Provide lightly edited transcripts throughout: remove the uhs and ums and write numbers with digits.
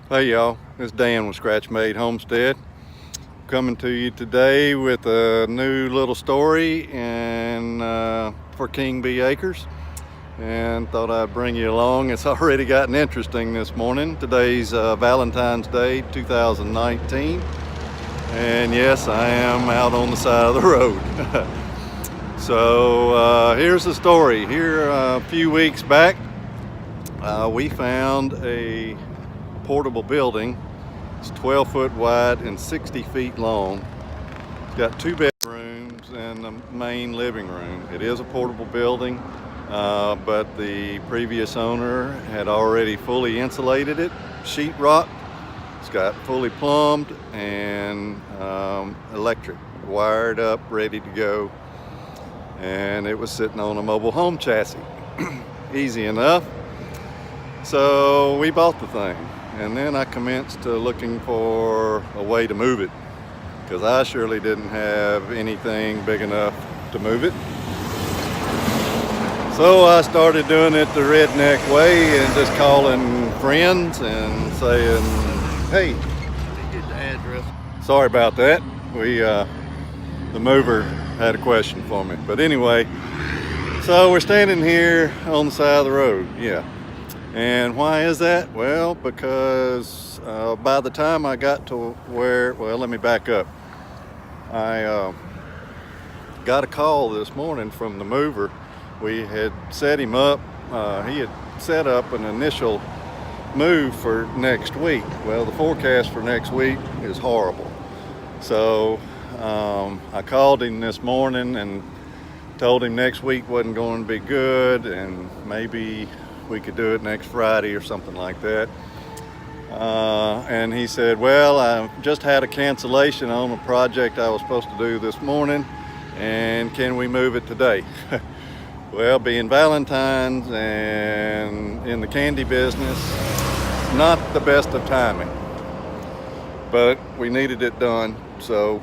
Hey y'all, it's Dan with Scratch Made Homestead. Coming to you today with a new little story for King Bee Acres, and thought I'd bring you along. It's already gotten interesting this morning. Today's Valentine's Day 2019, and yes, I am out on the side of the road. So here's the story. Here a few weeks back, we found a portable building. It's 12 foot wide and 60 feet long. It's got 2 bedrooms and the main living room. It is a portable building, but the previous owner had already fully insulated it, sheetrocked. It's got fully plumbed and electric, wired up, ready to go. And it was sitting on a mobile home chassis. Easy enough. So we bought the thing. And then I commenced looking for a way to move it, because I surely didn't have anything big enough to move it. So I started doing it the redneck way and just calling friends and saying, hey, Get the address. sorry about that. The mover had a question for me. But anyway, so we're standing here on the side of the road, yeah. And why is that? Well, because by the time I got to let me back up. I got a call this morning from the mover. We had set him up. He had set up an initial move for next week. Well, the forecast for next week is horrible. So I called him this morning and told him next week wasn't going to be good, and maybe we could do it next Friday or something like that. And he said, well, I just had a cancellation on a project I was supposed to do this morning, and can we move it today? Well, being Valentines and in the candy business, not the best of timing, but we needed it done. So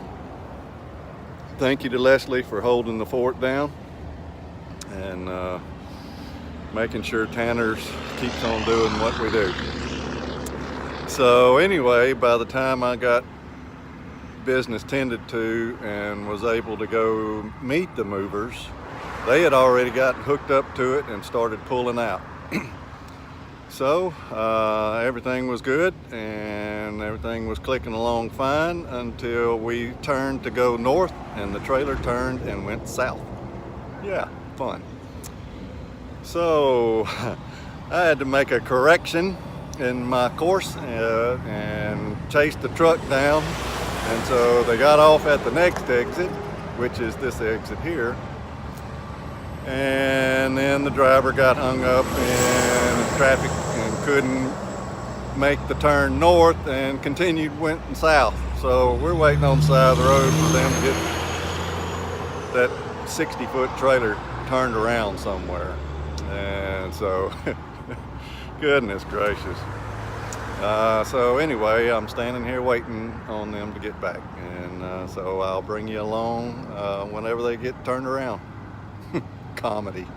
thank you to Leslie for holding the fort down and making sure Tanner's keeps on doing what we do. So anyway, by the time I got business tended to and was able to go meet the movers, they had already gotten hooked up to it and started pulling out. So everything was good and everything was clicking along fine until we turned to go north and the trailer turned and went south. Yeah, fun. So I had to make a correction in my course and chase the truck down. And so they got off at the next exit, which is this exit here. And then the driver got hung up in traffic and couldn't make the turn north and continued went south. So we're waiting on the side of the road for them to get that 60-foot trailer turned around somewhere. And so, goodness gracious. So anyway, I'm standing here waiting on them to get back. And so I'll bring you along whenever they get turned around. Comedy.